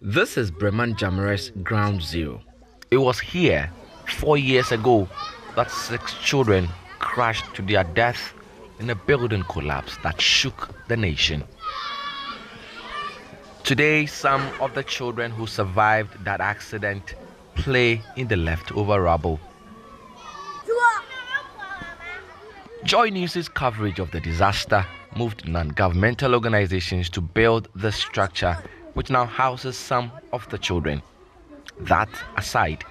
This is Breman Jamara's ground zero. It was here 4 years ago that 6 children crashed to their death in a building collapse that shook the nation. Today, some of the children who survived that accident play in the leftover rubble. JoyNews' coverage of the disaster moved non-governmental organizations to build the structure which now houses some of the children. That aside,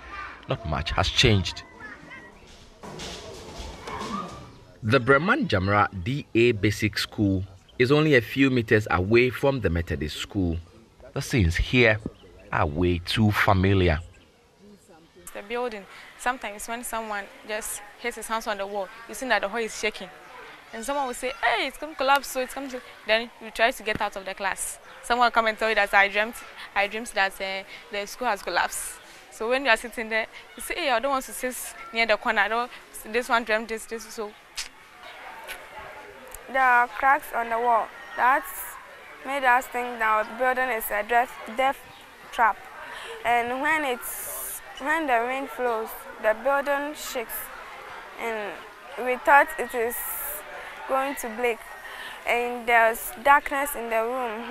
not much has changed. The Breman Jamara DA Basic School is only a few meters away from the Methodist school. The scenes here are way too familiar. The building, sometimes when someone just hits his hands on the wall, you see that the wall is shaking. And someone will say, hey, it's going to collapse, so it's coming to... Then you try to get out of the class. Someone will come and tell you that I dreamt that the school has collapsed. So when you are sitting there, you say, hey, I don't want to sit near the corner. This one dreamt this, so... There are cracks on the wall. That's made us think that the building is a death trap. And when the wind flows, the building shakes. And we thought it is going to break. And there's darkness in the room.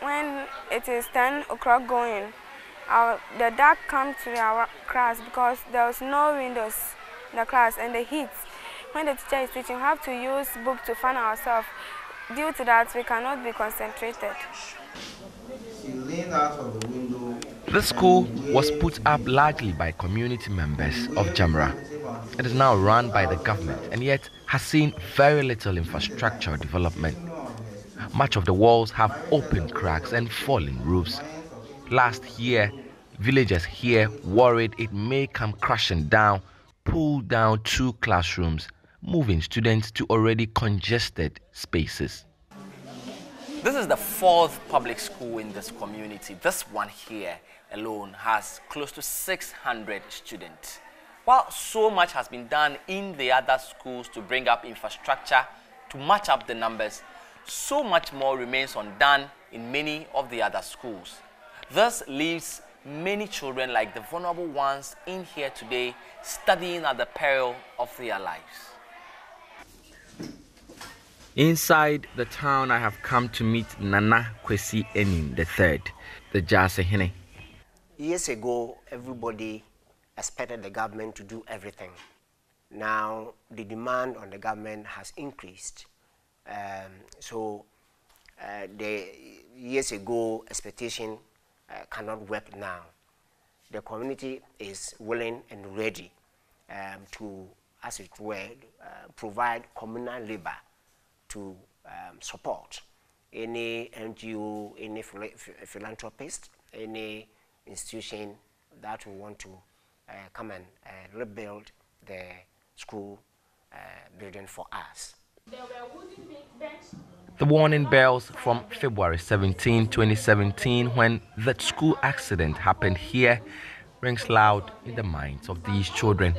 When it is 10 o'clock going, the dark comes to our class because there was no windows in the class and the heat. When the teacher is teaching, we have to use book to fan ourselves. Due to that, we cannot be concentrated. She leaned out of the window. The school was put up largely by community members of Jamara. It is now run by the government and yet has seen very little infrastructure development. Much of the walls have open cracks and fallen roofs. Last year, villagers here worried it may come crashing down, pull down 2 classrooms, moving students to already congested spaces. This is the 4th public school in this community. This one here alone has close to 600 students. While so much has been done in the other schools to bring up infrastructure to match up the numbers, so much more remains undone in many of the other schools. This leaves many children like the vulnerable ones in here today studying at the peril of their lives. Inside the town, I have come to meet Nana Kwesi Enin III, the Jasehene. Years ago, everybody expected the government to do everything. Now, the demand on the government has increased. The years ago expectation cannot work now. The community is willing and ready to, as it were, provide communal labor to support any NGO, any philanthropist, any institution that will want to come and rebuild the school building for us. The warning bells from February 17, 2017, when that school accident happened here, rings loud in the minds of these children.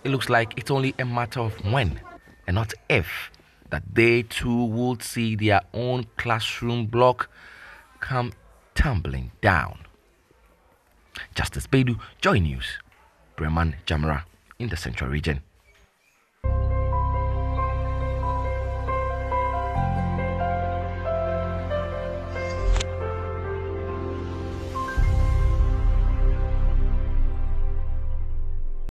It looks like it's only a matter of when, and not if, that they too would see their own classroom block come tumbling down. Justice Bedu, JoyNews, Breman Jamara in the Central Region.